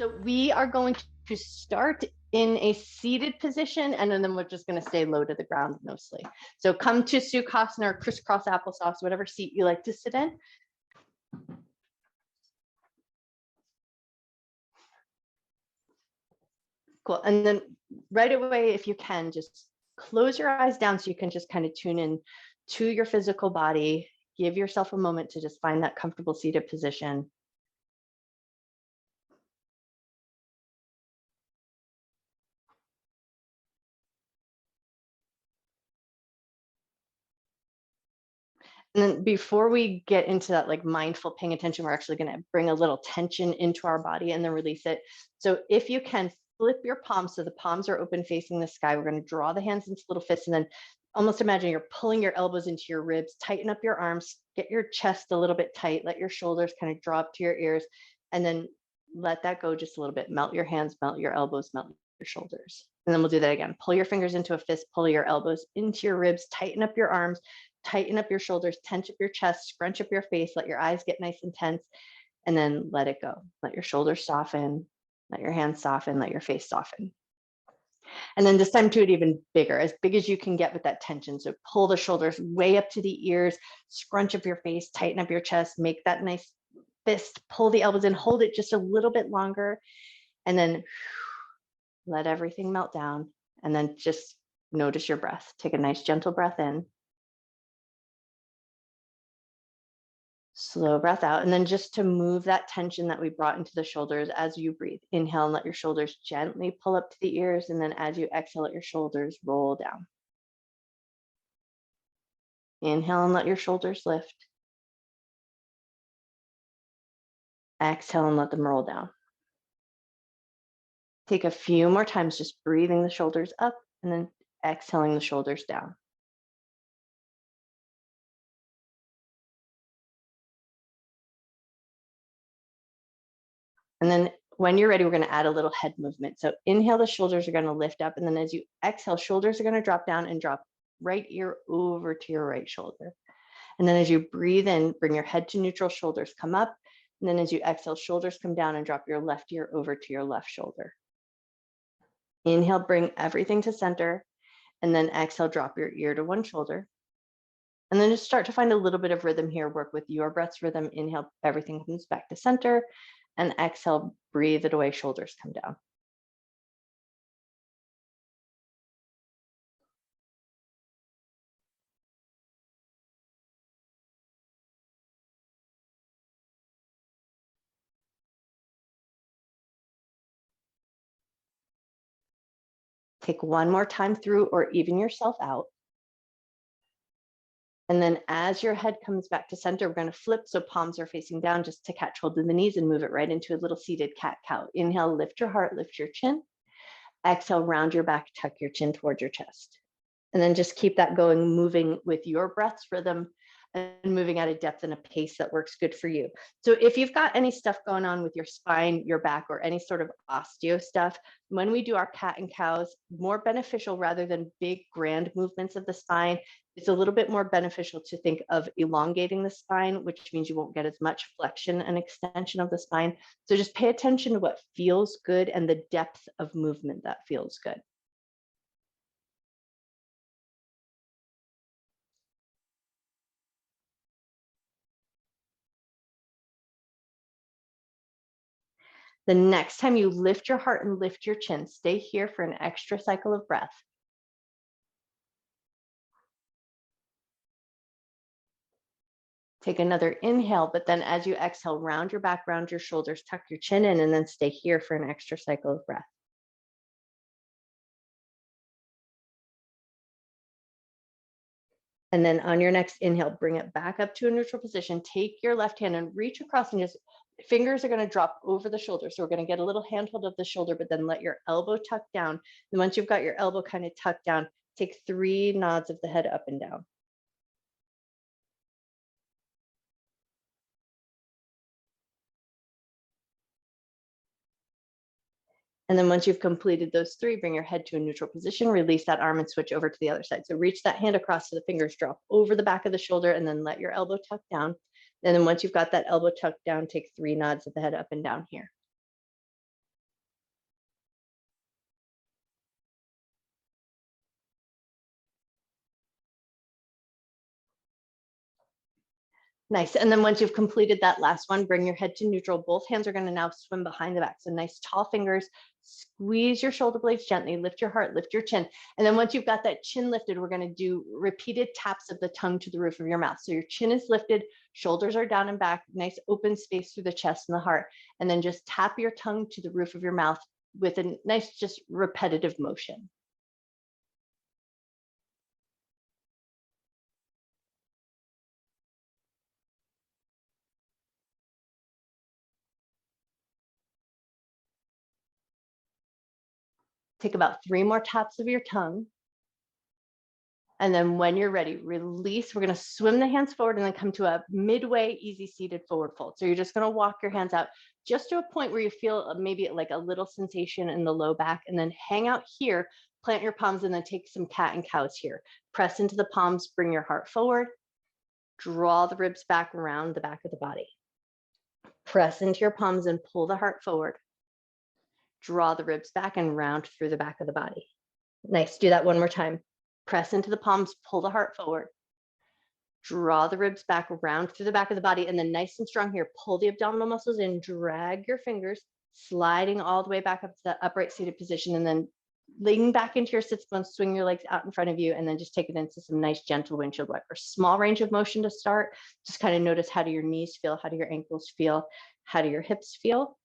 So we are going to start in a seated position, and then we're just going to stay low to the ground mostly. So come to Sukhasana or crisscross applesauce, whatever seat you like to sit in. Cool. And then right away, if you can, just close your eyes down so you can just kind of tune in to your physical body. Give yourself a moment to just find that comfortable seated position. And then before we get into that like mindful paying attention, we're actually going to bring a little tension into our body and then release it. So if you can, flip your palms so the palms are open facing the sky. We're going to draw the hands into little fists and then almost imagine you're pulling your elbows into your ribs, tighten up your arms, get your chest a little bit tight, let your shoulders kind of drop to your ears, and then let that go just a little bit. Melt your hands, melt your elbows, melt your shoulders. And then we'll do that again. Pull your fingers into a fist, pull your elbows into your ribs, tighten up your arms, tighten up your shoulders, tense up your chest, scrunch up your face, let your eyes get nice and tense, and then let it go. Let your shoulders soften, let your hands soften, let your face soften. And then this time do it even bigger, as big as you can get with that tension. So pull the shoulders way up to the ears, scrunch up your face, tighten up your chest, make that nice fist, pull the elbows in, hold it just a little bit longer, and then let everything melt down. And then just notice your breath. Take a nice gentle breath in. Slow breath out. And then just to move that tension that we brought into the shoulders as you breathe, inhale and let your shoulders gently pull up to the ears. And then as you exhale, let your shoulders roll down. Inhale and let your shoulders lift. Exhale and let them roll down. Take a few more times, just breathing the shoulders up and then exhaling the shoulders down. And then when you're ready, we're going to add a little head movement. So inhale, the shoulders are going to lift up. And then as you exhale, shoulders are going to drop down and drop right ear over to your right shoulder. And then as you breathe in, bring your head to neutral, shoulders come up. And then as you exhale, shoulders come down and drop your left ear over to your left shoulder. Inhale, bring everything to center. And then exhale, drop your ear to one shoulder. And then just start to find a little bit of rhythm here. Work with your breath's rhythm. Inhale, everything comes back to center. And exhale, breathe it away, shoulders come down. Take one more time through or even yourself out. And then as your head comes back to center, we're going to flip so palms are facing down just to catch hold of the knees and move it right into a little seated cat-cow. Inhale, lift your heart, lift your chin. Exhale, round your back, tuck your chin towards your chest. And then just keep that going, moving with your breath's rhythm and moving at a depth and a pace that works good for you. So if you've got any stuff going on with your spine, your back, or any sort of osteo stuff, when we do our cat and cows, more beneficial rather than big grand movements of the spine, it's a little bit more beneficial to think of elongating the spine, which means you won't get as much flexion and extension of the spine. So just pay attention to what feels good and the depth of movement that feels good. The next time you lift your heart and lift your chin, stay here for an extra cycle of breath. Take another inhale, but then as you exhale, round your back, round your shoulders, tuck your chin in, and then stay here for an extra cycle of breath. And then on your next inhale, bring it back up to a neutral position. Take your left hand and reach across and just, fingers are going to drop over the shoulder. So we're going to get a little handhold of the shoulder, but then let your elbow tuck down. And once you've got your elbow kind of tucked down, take 3 nods of the head up and down. And then once you've completed those 3, bring your head to a neutral position, release that arm and switch over to the other side. So reach that hand across so the fingers drop over the back of the shoulder and then let your elbow tuck down. And then once you've got that elbow tucked down, take 3 nods of the head up and down here. Nice. And then once you've completed that last one, bring your head to neutral. Both hands are going to now swim behind the back. So nice tall fingers, squeeze your shoulder blades gently, lift your heart, lift your chin. And then once you've got that chin lifted, we're going to do repeated taps of the tongue to the roof of your mouth. So your chin is lifted, shoulders are down and back, nice open space through the chest and the heart. And then just tap your tongue to the roof of your mouth with a nice, just repetitive motion. Take about 3 more taps of your tongue. And then when you're ready, release. We're going to swim the hands forward and then come to a midway easy seated forward fold. So you're just going to walk your hands out just to a point where you feel maybe like a little sensation in the low back, and then hang out here, plant your palms, and then take some cat and cows here. Press into the palms, bring your heart forward, draw the ribs back around the back of the body. Press into your palms and pull the heart forward. Draw the ribs back and round through the back of the body. Nice. Do that one more time. Press into the palms, pull the heart forward. Draw the ribs back, round through the back of the body, and then nice and strong here. Pull the abdominal muscles in, drag your fingers, sliding all the way back up to that upright seated position, and then leaning back into your sits bones, swing your legs out in front of you, and then just take it into some nice gentle windshield wiper. Small range of motion to start. Just kind of notice, how do your knees feel? How do your ankles feel? How do your hips feel?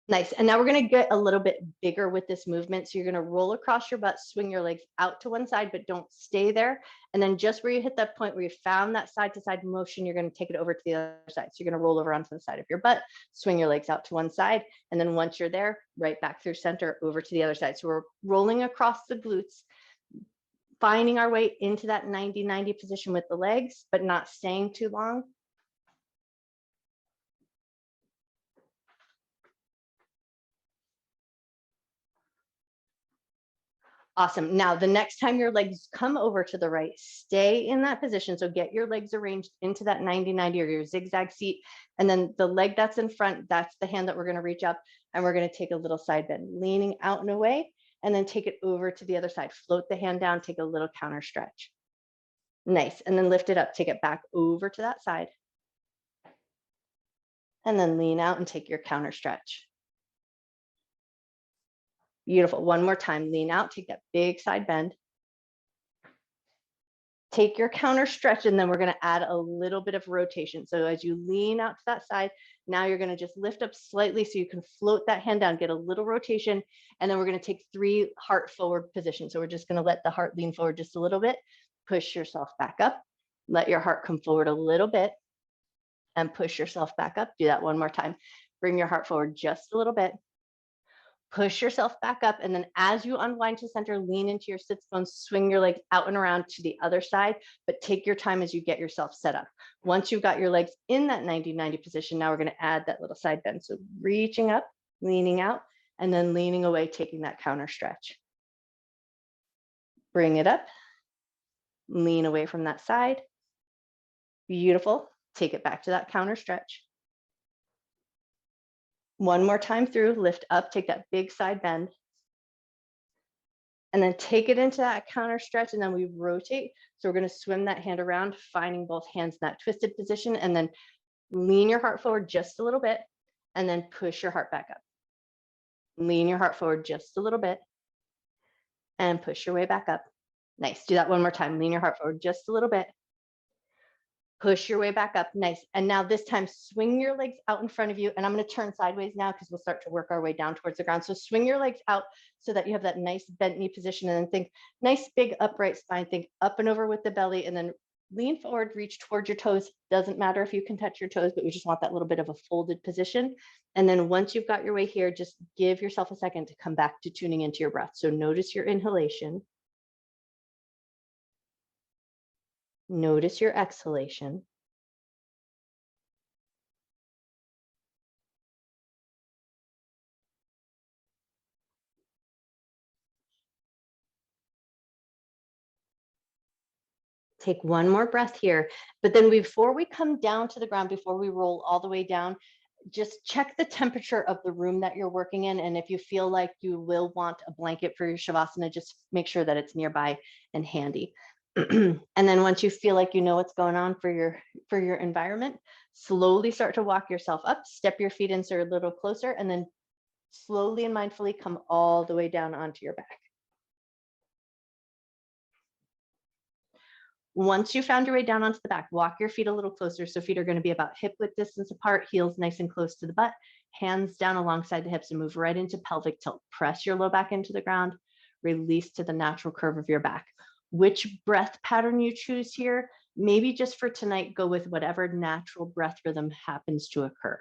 Nice. And now we're going to get a little bit bigger with this movement. So you're going to roll across your butt, swing your legs out to one side, but don't stay there. And then just where you hit that point where you found that side to side motion, you're going to take it over to the other side. So you're going to roll over onto the side of your butt, swing your legs out to one side. And then once you're there, right back through center over to the other side. So we're rolling across the glutes, finding our way into that 90-90 position with the legs, but not staying too long. Awesome. Now, the next time your legs come over to the right, stay in that position. So get your legs arranged into that 90-90 or your zigzag seat. And then the leg that's in front, that's the hand that we're going to reach up, and we're going to take a little side bend, leaning out and away, and then take it over to the other side. Float the hand down, take a little counter stretch. Nice. And then lift it up, take it back over to that side. And then lean out and take your counter stretch. Beautiful. One more time. Lean out, take that big side bend. Take your counter stretch, and then we're going to add a little bit of rotation. So as you lean out to that side, now you're going to just lift up slightly so you can float that hand down, get a little rotation, and then we're going to take 3 heart forward positions. So we're just going to let the heart lean forward just a little bit, push yourself back up, let your heart come forward a little bit, and push yourself back up. Do that one more time. Bring your heart forward just a little bit. Push yourself back up, and then as you unwind to center, lean into your sits bones, swing your legs out and around to the other side, but take your time as you get yourself set up. Once you've got your legs in that 90-90 position, now we're going to add that little side bend. So reaching up, leaning out, and then leaning away, taking that counter stretch. Bring it up, lean away from that side. Beautiful. Take it back to that counter stretch. One more time through, lift up, take that big side bend. And then take it into that counter stretch, and then we rotate. So we're going to swim that hand around, finding both hands in that twisted position, and then lean your heart forward just a little bit, and then push your heart back up. Lean your heart forward just a little bit, and push your way back up. Nice. Do that one more time. Lean your heart forward just a little bit. Push your way back up. Nice. And now this time, swing your legs out in front of you. And I'm going to turn sideways now because we'll start to work our way down towards the ground. So swing your legs out so that you have that nice bent knee position, and then think nice big upright spine. Think up and over with the belly, and then lean forward, reach towards your toes. Doesn't matter if you can touch your toes, but we just want that little bit of a folded position. And then once you've got your way here, just give yourself a second to come back to tuning into your breath. So notice your inhalation. Notice your exhalation. Take one more breath here. But then before we come down to the ground, before we roll all the way down, just check the temperature of the room that you're working in. And if you feel like you will want a blanket for your Shavasana, just make sure that it's nearby and handy. And then once you feel like you know what's going on for your environment, slowly start to walk yourself up, step your feet in so you're a little closer, and then slowly and mindfully come all the way down onto your back. Once you found your way down onto the back, walk your feet a little closer. So feet are going to be about hip width distance apart, heels nice and close to the butt, hands down alongside the hips, and move right into pelvic tilt. Press your low back into the ground, release to the natural curve of your back. Which breath pattern you choose here, maybe just for tonight, go with whatever natural breath rhythm happens to occur.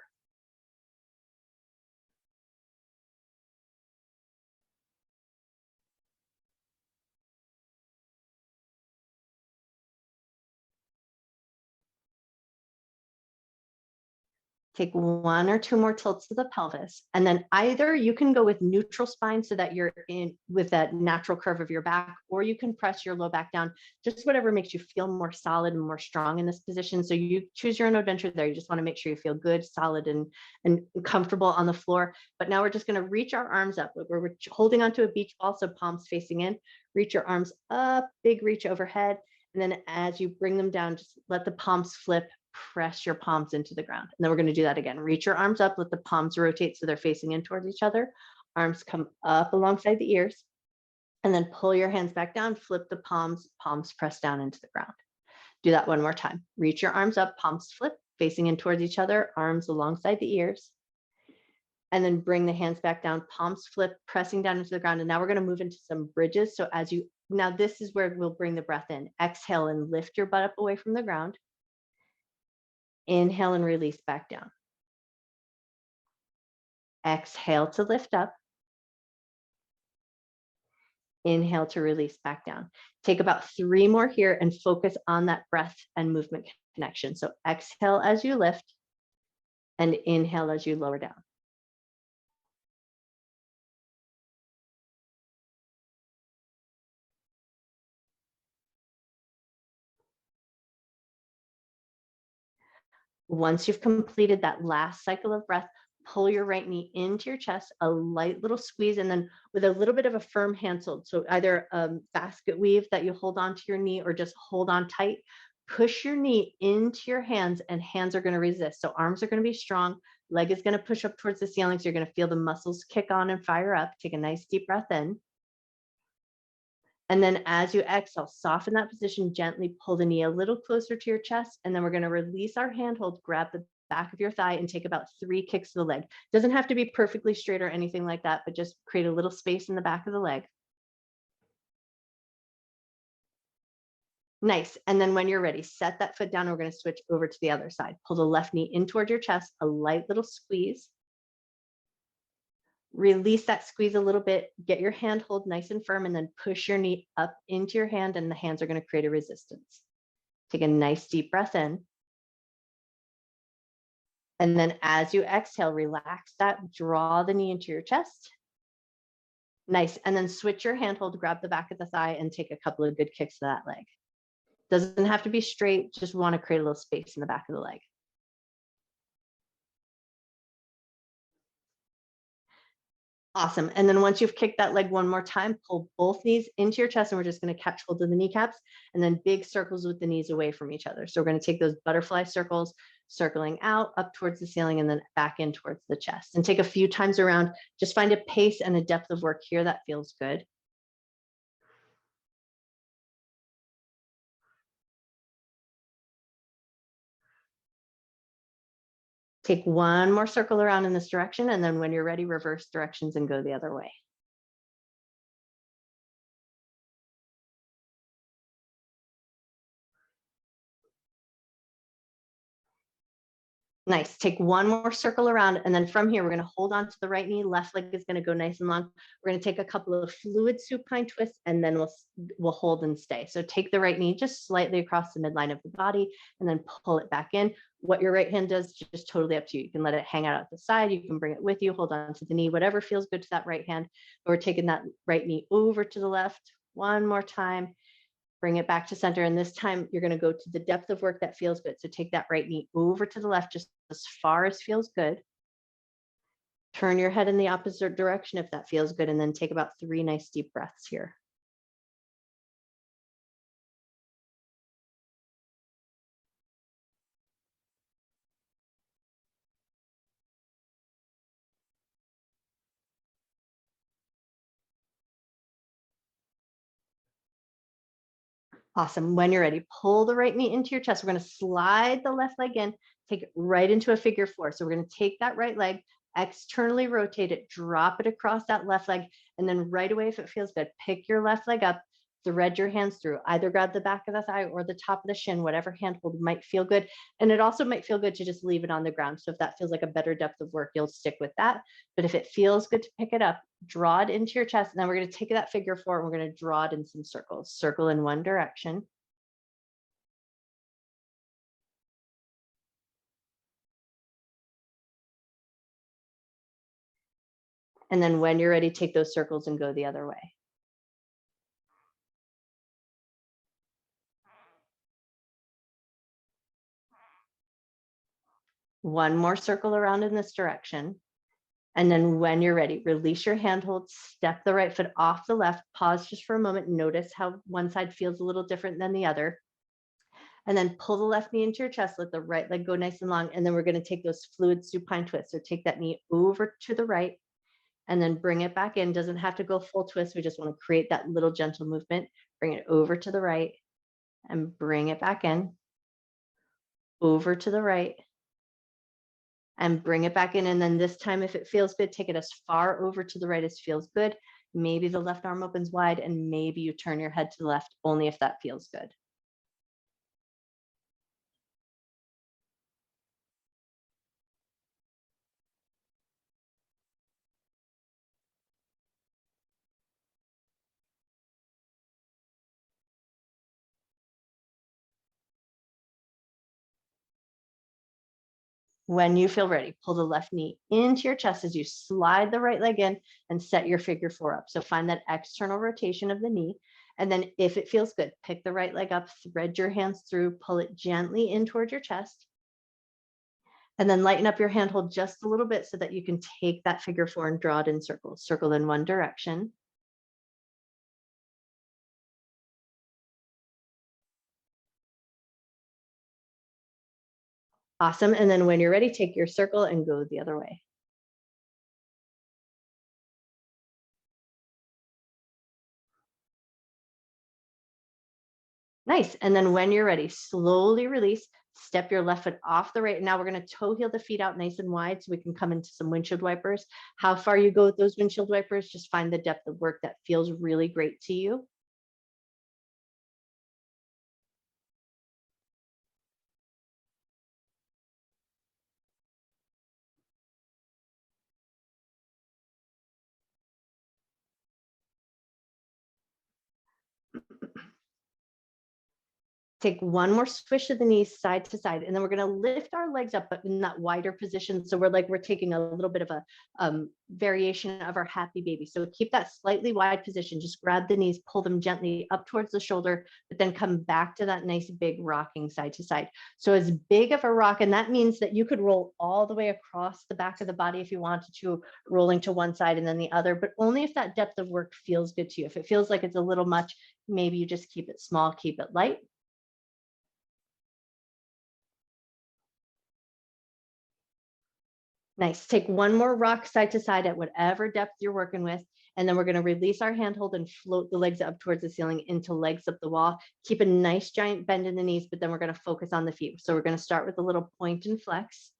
Take one or two more tilts to the pelvis. And then either you can go with neutral spine so that you're in with that natural curve of your back, or you can press your low back down, just whatever makes you feel more solid and more strong in this position. So you choose your own adventure there. You just want to make sure you feel good, solid, and comfortable on the floor. But now we're just going to reach our arms up. We're holding onto a beach ball, so palms facing in. Reach your arms up, big reach overhead. And then as you bring them down, just let the palms flip, press your palms into the ground. And then we're going to do that again. Reach your arms up, let the palms rotate so they're facing in towards each other. Arms come up alongside the ears. And then pull your hands back down, flip the palms, palms press down into the ground. Do that one more time. Reach your arms up, palms flip, facing in towards each other, arms alongside the ears. And then bring the hands back down, palms flip, pressing down into the ground. And now we're going to move into some bridges. So now this is where we'll bring the breath in. Exhale and lift your butt up away from the ground. Inhale and release back down. Exhale to lift up. Inhale to release back down. Take about 3 more here and focus on that breath and movement connection. So exhale as you lift and inhale as you lower down. Once you've completed that last cycle of breath, pull your right knee into your chest, a light little squeeze, and then with a little bit of a firm handhold. So either a basket weave that you hold onto your knee or just hold on tight. Push your knee into your hands and hands are going to resist. So arms are going to be strong. Leg is going to push up towards the ceiling. So you're going to feel the muscles kick on and fire up. Take a nice deep breath in. And then as you exhale, soften that position, gently pull the knee a little closer to your chest. And then we're going to release our handhold, grab the back of your thigh and take about 3 kicks to the leg. Doesn't have to be perfectly straight or anything like that, but just create a little space in the back of the leg. Nice. And then when you're ready, set that foot down. We're going to switch over to the other side. Pull the left knee in toward your chest, a light little squeeze. Release that squeeze a little bit, get your hand hold nice and firm, and then push your knee up into your hand, and the hands are going to create a resistance. Take a nice deep breath in. And then as you exhale, relax that, draw the knee into your chest. Nice. And then switch your hand hold, grab the back of the thigh, and take a couple of good kicks to that leg. Doesn't have to be straight, just want to create a little space in the back of the leg. Awesome. And then once you've kicked that leg one more time, pull both knees into your chest, and we're just going to catch hold of the kneecaps, and then big circles with the knees away from each other. So we're going to take those butterfly circles, circling out up towards the ceiling and then back in towards the chest, and take a few times around. Just find a pace and a depth of work here that feels good. Take one more circle around in this direction, and then when you're ready, reverse directions and go the other way. Nice. Take one more circle around. And then from here, we're going to hold on to the right knee. Left leg is going to go nice and long. We're going to take a couple of fluid supine twists, and then we'll hold and stay. So take the right knee just slightly across the midline of the body, and then pull it back in. What your right hand does, just totally up to you. You can let it hang out at the side. You can bring it with you, hold on to the knee, whatever feels good to that right hand. But we're taking that right knee over to the left one more time. Bring it back to center. And this time you're going to go to the depth of work that feels good. So take that right knee over to the left, just as far as feels good. Turn your head in the opposite direction if that feels good, and then take about 3 nice deep breaths here. Awesome. When you're ready, pull the right knee into your chest. We're going to slide the left leg in, take it right into a figure four. So we're going to take that right leg, externally rotate it, drop it across that left leg, and then right away, if it feels good, pick your left leg up, thread your hands through, either grab the back of the thigh or the top of the shin, whatever handhold might feel good. And it also might feel good to just leave it on the ground. So if that feels like a better depth of work, you'll stick with that. But if it feels good to pick it up, draw it into your chest. And then we're going to take that figure four and we're going to draw it in some circles. Circle in one direction. And then when you're ready, take those circles and go the other way. One more circle around in this direction. And then when you're ready, release your handhold, step the right foot off the left, pause just for a moment, notice how one side feels a little different than the other. And then pull the left knee into your chest, let the right leg go nice and long. And then we're going to take those fluid supine twists. So take that knee over to the right and then bring it back in. Doesn't have to go full twist. We just want to create that little gentle movement. Bring it over to the right and bring it back in, over to the right, and bring it back in. And then this time, if it feels good, take it as far over to the right as feels good. Maybe the left arm opens wide and maybe you turn your head to the left only if that feels good. When you feel ready, pull the left knee into your chest as you slide the right leg in and set your figure four up. So find that external rotation of the knee. And then if it feels good, pick the right leg up, thread your hands through, pull it gently in towards your chest. And then lighten up your handhold just a little bit so that you can take that figure four and draw it in circles. Circle in one direction. Awesome. And then when you're ready, take your circle and go the other way. Nice. And then when you're ready, slowly release, step your left foot off the right. And now we're going to toe heel the feet out nice and wide so we can come into some windshield wipers. How far you go with those windshield wipers, just find the depth of work that feels really great to you. Take one more swish of the knees side to side, and then we're going to lift our legs up, but in that wider position. So we're taking a little bit of a variation of our happy baby. So keep that slightly wide position. Just grab the knees, pull them gently up towards the shoulder, but then come back to that nice big rocking side to side. So as big of a rock, and that means that you could roll all the way across the back of the body if you wanted to, rolling to one side and then the other, but only if that depth of work feels good to you. If it feels like it's a little much, maybe you just keep it small, keep it light. Nice. Take one more rock side to side at whatever depth you're working with. And then we're going to release our handhold and float the legs up towards the ceiling into legs up the wall. Keep a nice giant bend in the knees, but then we're going to focus on the feet. So we're going to start with a little point and flex.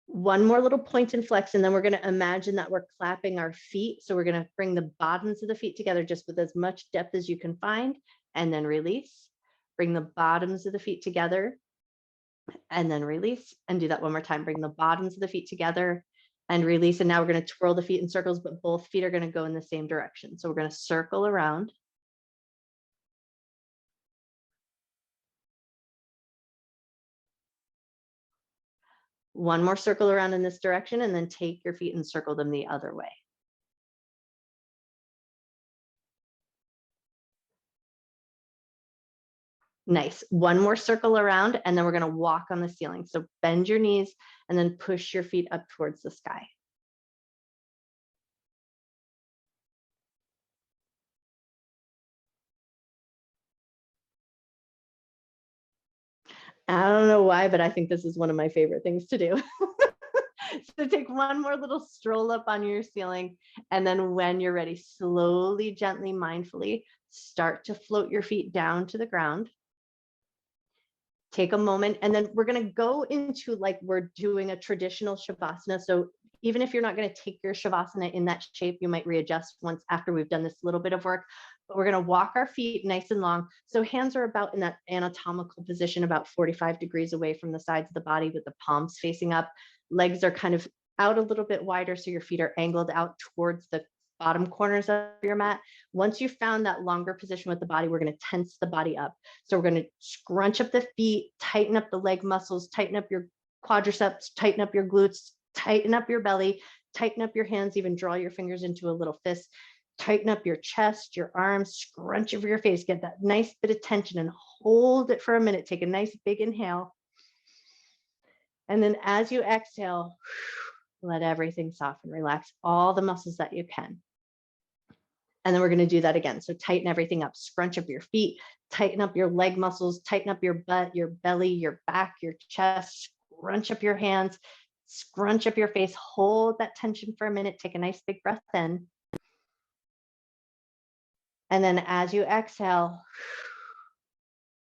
One more little point and flex, and then we're going to imagine that we're clapping our feet. So we're going to bring the bottoms of the feet together just with as much depth as you can find, and then release. Bring the bottoms of the feet together and then release, and do that one more time. Bring the bottoms of the feet together and release. And now we're going to twirl the feet in circles, but both feet are going to go in the same direction. So we're going to circle around. One more circle around in this direction, and then take your feet and circle them the other way. Nice. One more circle around, and then we're going to walk on the ceiling. So bend your knees and then push your feet up towards the sky. I don't know why, but I think this is one of my favorite things to do. So take one more little stroll up on your ceiling. And then when you're ready, slowly, gently, mindfully start to float your feet down to the ground. Take a moment, and then we're going to go into like we're doing a traditional Shavasana. So even if you're not going to take your Shavasana in that shape, you might readjust once after we've done this little bit of work. But we're going to walk our feet nice and long. So hands are about in that anatomical position, about 45 degrees away from the sides of the body with the palms facing up. Legs are kind of out a little bit wider, so your feet are angled out towards the bottom corners of your mat. Once you've found that longer position with the body, we're going to tense the body up. So we're going to scrunch up the feet, tighten up the leg muscles, tighten up your quadriceps, tighten up your glutes, tighten up your belly, tighten up your hands, even draw your fingers into a little fist, tighten up your chest, your arms, scrunch over your face, get that nice bit of tension and hold it for a minute. Take a nice big inhale. And then as you exhale, let everything soften, relax all the muscles that you can. And then we're going to do that again. So tighten everything up, scrunch up your feet, tighten up your leg muscles, tighten up your butt, your belly, your back, your chest, scrunch up your hands, scrunch up your face, hold that tension for a minute, take a nice big breath in. And then as you exhale,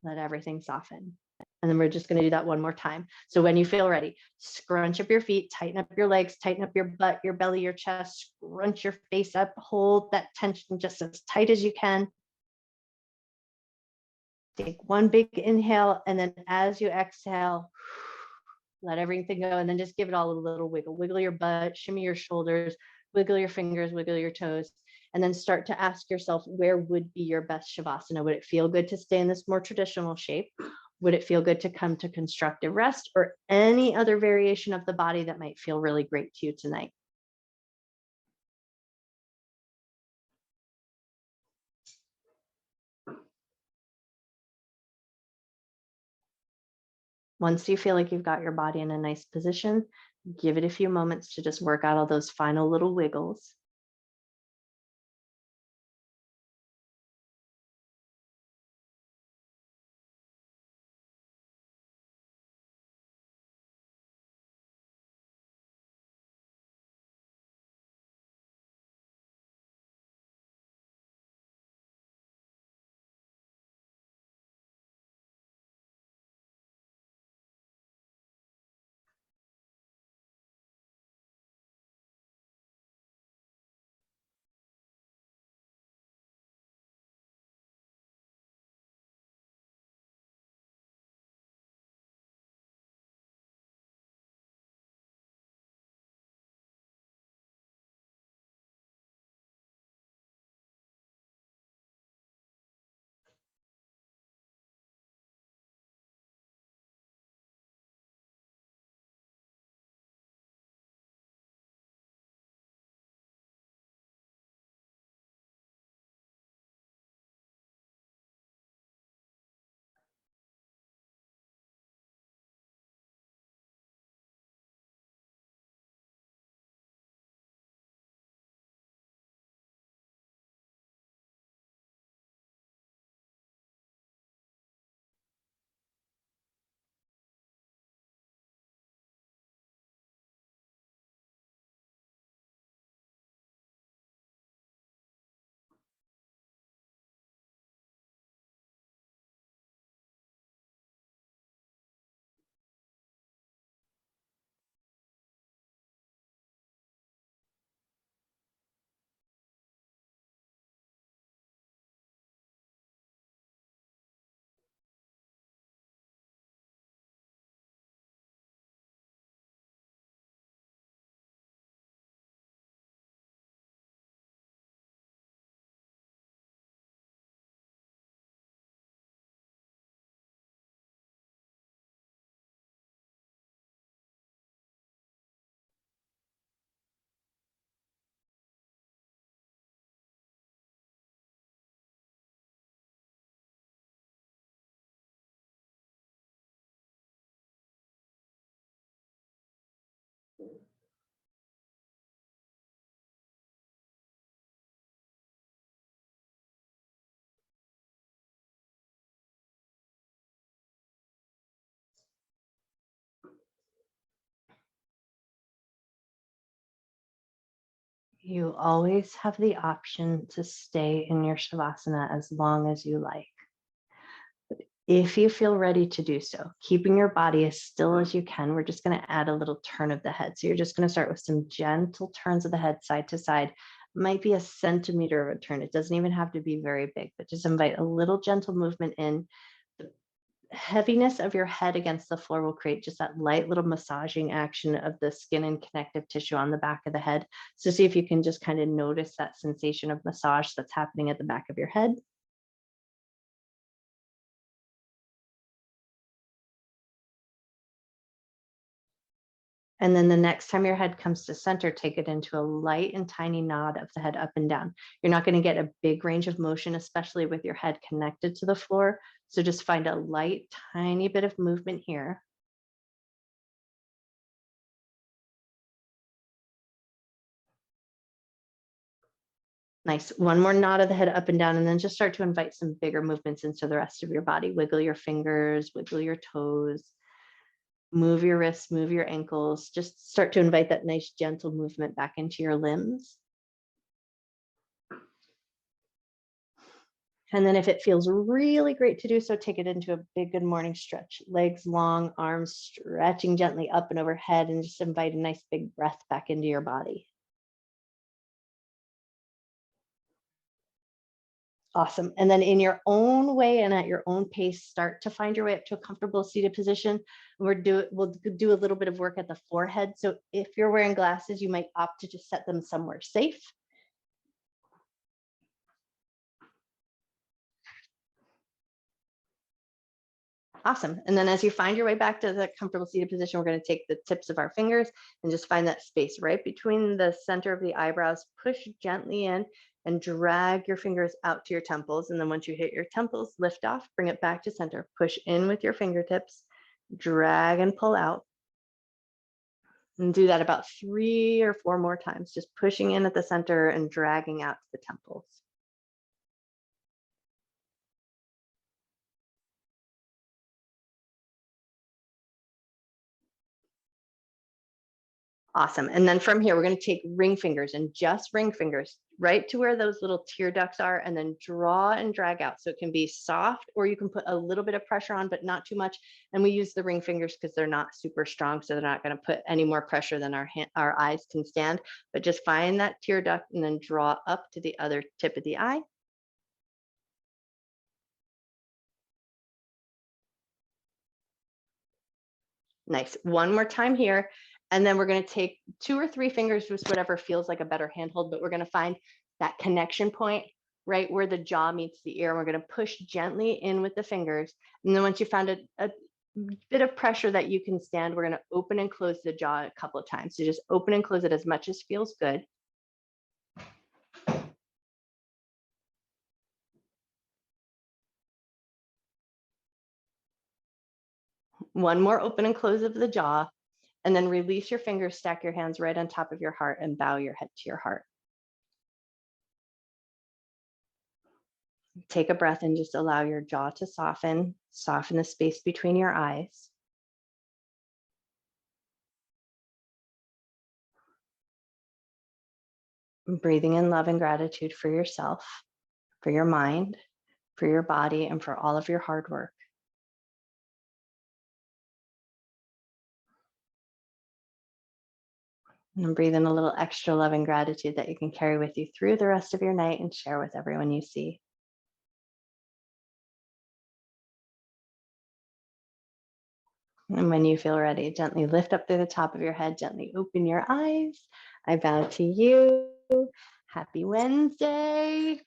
let everything soften. And then we're just going to do that one more time. So when you feel ready, scrunch up your feet, tighten up your legs, tighten up your butt, your belly, your chest, scrunch your face up, hold that tension just as tight as you can. Take one big inhale, and then as you exhale, let everything go, and then just give it all a little wiggle. Wiggle your butt, shimmy your shoulders, wiggle your fingers, wiggle your toes, and then start to ask yourself, where would be your best Shavasana? Would it feel good to stay in this more traditional shape? Would it feel good to come to constructive rest, or any other variation of the body that might feel really great to you tonight? Once you feel like you've got your body in a nice position, give it a few moments to just work out all those final little wiggles. You always have the option to stay in your Shavasana as long as you like. If you feel ready to do so, keeping your body as still as you can, we're just going to add a little turn of the head. So you're just going to start with some gentle turns of the head side to side. Might be a centimeter of a turn. It doesn't even have to be very big, but just invite a little gentle movement in. The heaviness of your head against the floor will create just that light little massaging action of the skin and connective tissue on the back of the head. So see if you can just kind of notice that sensation of massage that's happening at the back of your head. And then the next time your head comes to center, take it into a light and tiny nod of the head up and down. You're not going to get a big range of motion, especially with your head connected to the floor. So just find a light, tiny bit of movement here. Nice. One more nod of the head up and down, and then just start to invite some bigger movements into the rest of your body. Wiggle your fingers, wiggle your toes, move your wrists, move your ankles. Just start to invite that nice, gentle movement back into your limbs. And then if it feels really great to do so, take it into a big good morning stretch. Legs long, arms stretching gently up and overhead, and just invite a nice big breath back into your body. Awesome. And then in your own way and at your own pace, start to find your way up to a comfortable seated position. We'll do a little bit of work at the forehead. So if you're wearing glasses, you might opt to just set them somewhere safe. Awesome. And then as you find your way back to the comfortable seated position, we're going to take the tips of our fingers and just find that space right between the center of the eyebrows. Push gently in and drag your fingers out to your temples. And then once you hit your temples, lift off, bring it back to center. Push in with your fingertips, drag and pull out. And do that about 3 or 4 more times, just pushing in at the center and dragging out to the temples. Awesome. And then from here, we're going to take ring fingers and just ring fingers right to where those little tear ducts are, and then draw and drag out. So it can be soft, or you can put a little bit of pressure on, but not too much. And we use the ring fingers because they're not super strong, so they're not going to put any more pressure than our eyes can stand. But just find that tear duct and then draw up to the other tip of the eye. Nice. One more time here. And then we're going to take 2 or 3 fingers, just whatever feels like a better handhold, but we're going to find that connection point right where the jaw meets the ear. We're going to push gently in with the fingers. And then once you found a bit of pressure that you can stand, we're going to open and close the jaw a couple of times. So just open and close it as much as feels good. One more open and close of the jaw. And then release your fingers, stack your hands right on top of your heart, and bow your head to your heart. Take a breath and just allow your jaw to soften the space between your eyes. Breathing in love and gratitude for yourself, for your mind, for your body, and for all of your hard work. And breathe in a little extra love and gratitude that you can carry with you through the rest of your night and share with everyone you see. And when you feel ready, gently lift up through the top of your head, gently open your eyes. I bow to you. Happy Wednesday.